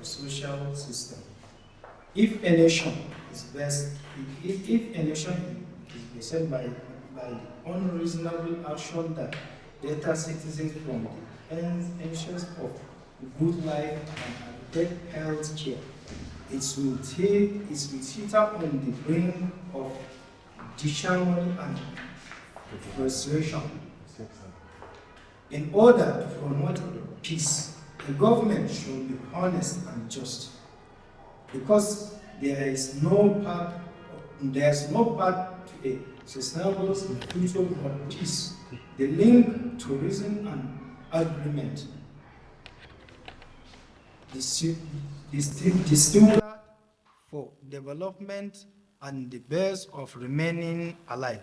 social system. If a nation is if a nation is beset by the unreasonable action that deter citizens from the essence of good life and adequate health care, it will teeter on the brink of disharmony and frustration. In order to promote peace, the government should be honest and just, because there is no path to a sustainable future but peace. The link to reason and agreement, the stimulus for development and the base of remaining alive.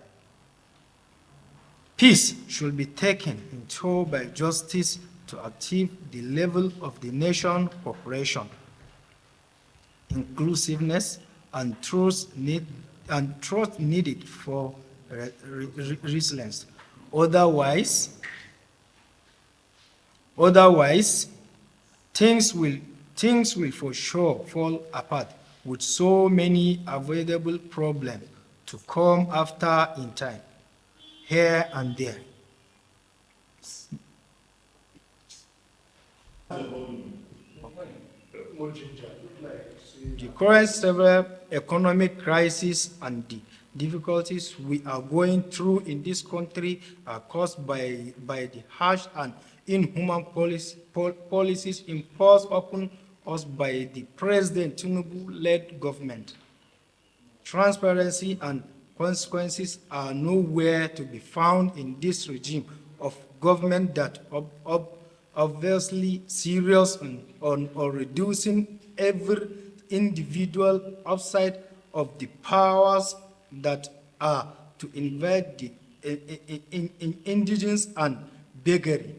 Peace should be taken in tow by justice to achieve the level of the nation cooperation, inclusiveness, and trust needed for resilience. Otherwise, things will for sure fall apart, with so many avoidable problems to come after in time, here and there. The current severe economic crisis and the difficulties we are going through in this country are caused by the harsh and inhuman policies imposed upon us by the President Tinubu-led government. Transparency and consequences are nowhere to be found in this regime of government that obviously serious on reducing every individual outside of the powers that are to invade the indigence and beggary.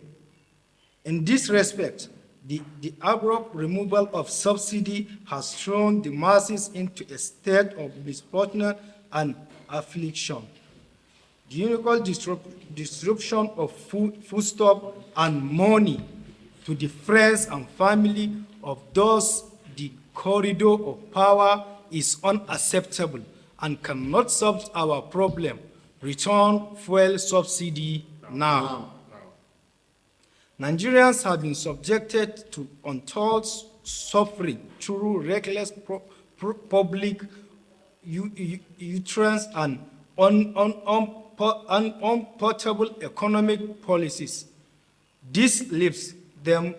In this respect, the abrupt removal of subsidy has thrown the masses into a state of misfortune and affliction. The unequal disruption of foodstuff and money to the friends and family of those the corridor of power is unacceptable and cannot solve our problem. Return fuel subsidy now. Nigerians have been subjected to untold suffering through reckless public utterance and unportable economic policies. This leaves them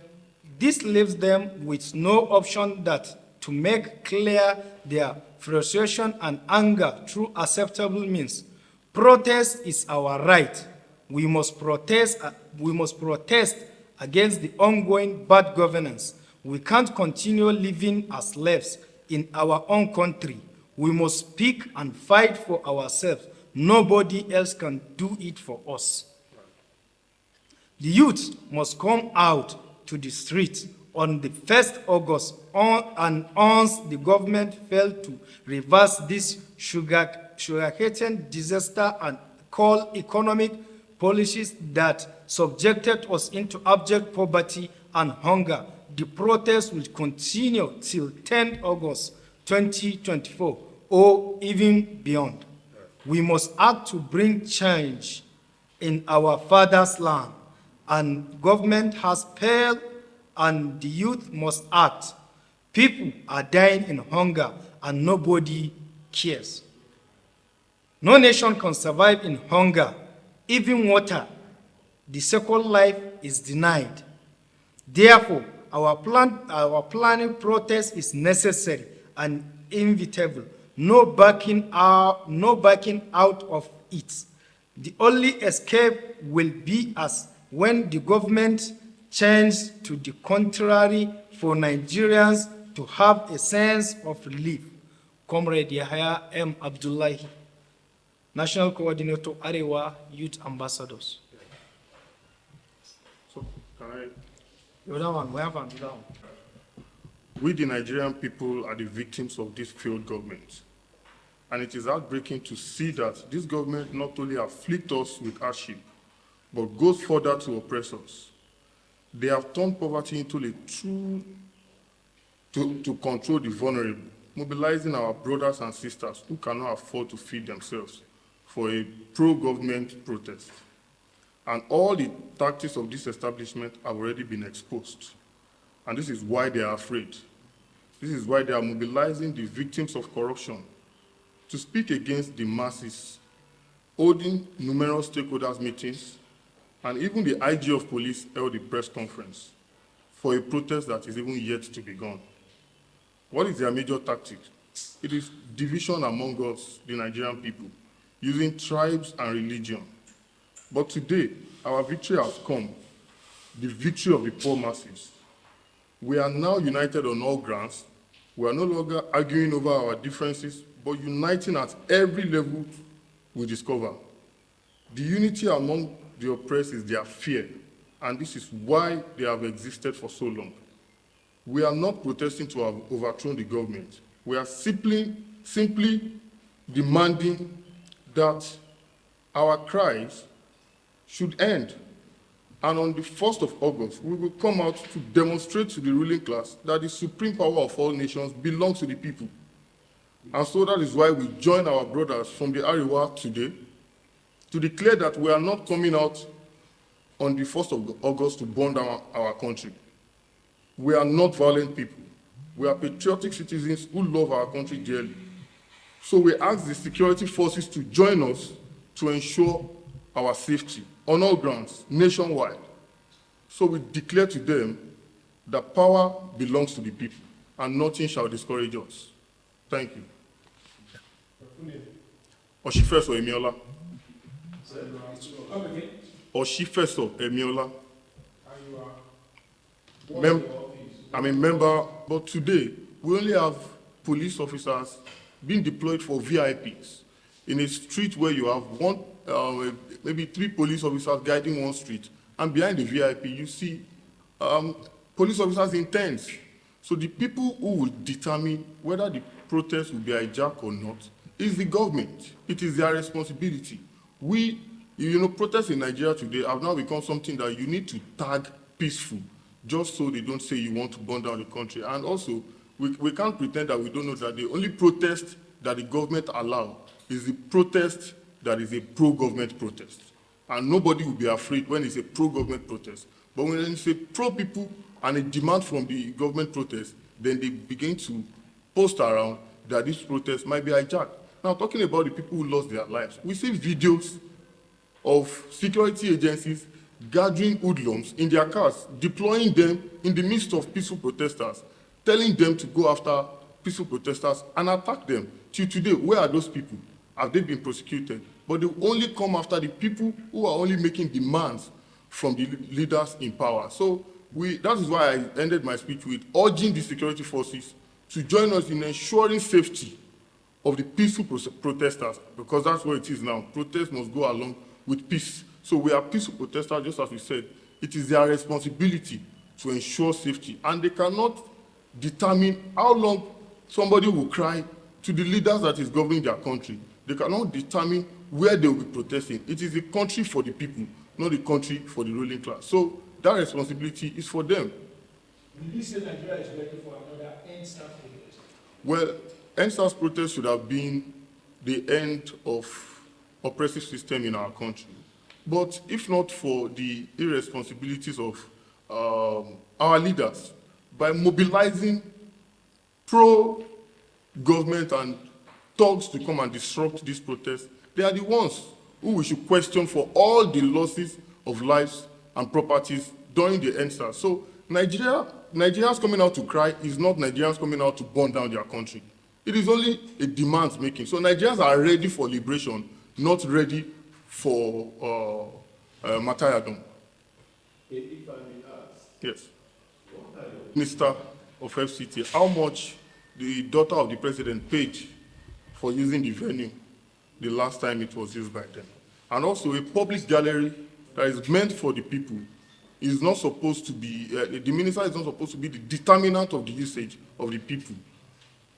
with no option but to make clear their frustration and anger through acceptable means. Protest is our right. We must protest against the ongoing bad governance. We can't continue living as slaves in our own country. We must speak and fight for ourselves. Nobody else can do it for us. The youth must come out to the streets on the 1st August and once the government failed to reverse this sugar-hating disaster and call economic policies that subjected us into abject poverty and hunger. The protest will continue till 10 August 2024 or even beyond. We must act to bring change in our father's land, and government has failed and the youth must act. People are dying in hunger and nobody cares. No nation can survive in hunger. Even water, the second life, is denied. Therefore, our planning protest is necessary and inevitable. No backing out of it. The only escape will be as when the government changes to the contrary for Nigerians to have a sense of relief. Comrade Yahya M. Abdullahi, National Coordinator, Arewa Youth Ambassadors. So, can I? We, the Nigerian people, are the victims of this failed government. And it is heartbreaking to see that this government not only afflicts us with hardship, but goes further to oppress us. They have turned poverty into a true to control the vulnerable, mobilizing our brothers and sisters who cannot afford to feed themselves for a pro-government protest. And all the tactics of this establishment have already been exposed. And this is why they are afraid. This is why they are mobilizing the victims of corruption to speak against the masses, holding numerous stakeholders meetings, and even the IG of police held a press conference for a protest that is even yet to begin. What is their major tactic? It is division among us, the Nigerian people, using tribes and religion. But today, our victory has come, the victory of the poor masses. We are now united on all grounds. We are no longer arguing over our differences, but uniting at every level we discover. The unity among the oppressed is their fear, and this is why they have existed for so long. We are not protesting to have overthrown the government. We are simply demanding that our cries should end. And on the 1st of August, we will come out to demonstrate to the ruling class that the supreme power of all nations belongs to the people. And so that is why we join our brothers from the Ariwa today to declare that we are not coming out on the 1st of August to burn down our country. We are not violent people. We are patriotic citizens who love our country dearly. So we ask the security forces to join us to ensure our safety on all grounds, nationwide. So we declare to them that power belongs to the people and nothing shall discourage us. Thank you. Oshifeso Emiola. Oshifeso Emiola. I'm a member, but today we only have police officers being deployed for VIPs in a street where you have maybe 3 police officers guiding one street, and behind the VIP you see police officers in tents. So the people who will determine whether the protest will be hijacked or not is the government. It is their responsibility. Protests in Nigeria today have now become something that you need to tag peaceful, just so they don't say you want to burn down the country. And also, we can't pretend that we don't know that the only protest that the government allows is the protest that is a pro-government protest. And nobody will be afraid when it's a pro-government protest. But when it's a pro-people and a demand from the government protest, then they begin to post around that this protest might be hijacked. Now, talking about the people who lost their lives, we see videos of security agencies gathering hoodlums in their cars, deploying them in the midst of peaceful protesters, telling them to go after peaceful protesters and attack them. Till today, where are those people? Have they been prosecuted? But they only come after the people who are only making demands from the leaders in power. So that is why I ended my speech with urging the security forces to join us in ensuring safety of the peaceful protesters, because that's what it is now. Protest must go along with peace. So we are peaceful protesters, just as we said. It is their responsibility to ensure safety, and they cannot determine how long somebody will cry to the leaders that is governing their country. They cannot determine where they will be protesting. It is a country for the people, not a country for the ruling class. So that responsibility is for them. Will you say Nigeria is ready for another EndSARS protest? Well, EndSARS protest should have been the end of oppressive system in our country. But if not for the irresponsibilities of our leaders, by mobilizing pro-government and thugs to come and disrupt this protest, they are the ones who we should question for all the losses of lives and properties during the EndSARS. So Nigerians coming out to cry is not Nigerians coming out to burn down their country. It is only a demand making. So Nigerians are ready for liberation, not ready for martyrdom. If I may ask, yes. Minister of FCT, how much the daughter of the president paid for using the venue the last time it was used by them? And also a public gallery that is meant for the people is not supposed to be, the minister is not supposed to be the determinant of the usage of the people.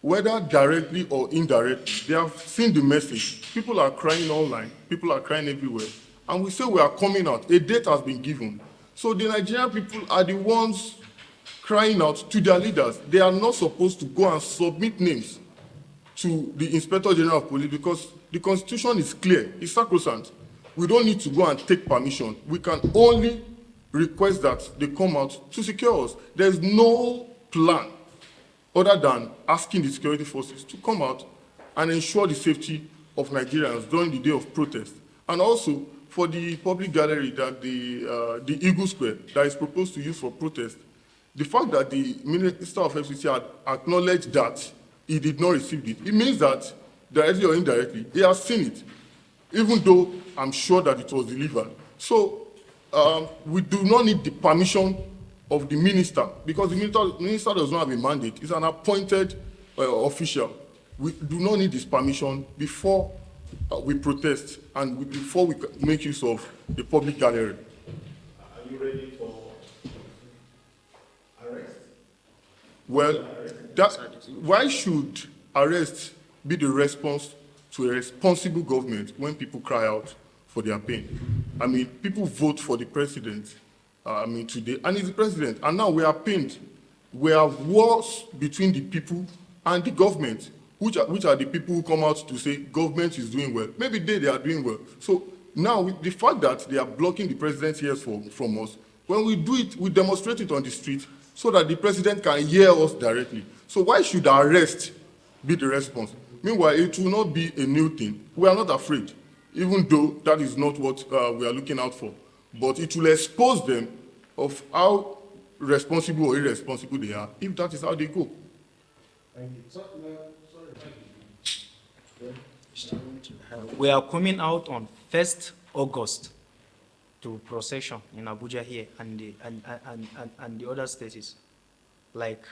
Whether directly or indirectly, they have seen the message. People are crying online, people are crying everywhere. And we say we are coming out. A date has been given. So the Nigerian people are the ones crying out to their leaders. They are not supposed to go and submit names to the Inspector General of Police because the Constitution is clear, it's sacrosanct. We don't need to go and take permission. We can only request that they come out to secure us. There's no plan other than asking the security forces to come out and ensure the safety of Nigerians during the day of protest. And also for the public gallery that the Eagle Square that is proposed to use for protest, the fact that the Minister of FCC had acknowledged that he did not receive it, it means that directly or indirectly, he has seen it, even though I'm sure that it was delivered. So we do not need the permission of the minister because the minister does not have a mandate. He's an appointed official. We do not need his permission before we protest and before we make use of the public gallery. Are you ready for arrest? Well, why should arrest be the response to a responsible government when people cry out for their pain? I mean, people vote for the president, today, and he's the president, and now we are pained. We have wars between the people and the government, which are the people who come out to say government is doing well. Maybe they are doing well. So now, with the fact that they are blocking the president's ears from us, when we do it, we demonstrate it on the street so that the president can hear us directly. So why should arrest be the response? Meanwhile, it will not be a new thing. We are not afraid, even though that is not what we are looking out for. But it will expose them of how responsible or irresponsible they are, if that is how they go. Thank you. Sorry, thank you. We are coming out on 1st August to procession in Abuja here and the other states. Like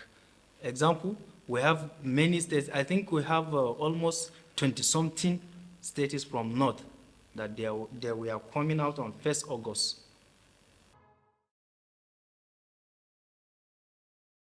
example, we have many states. I think we have almost 20-something states from north that we are coming out on 1st August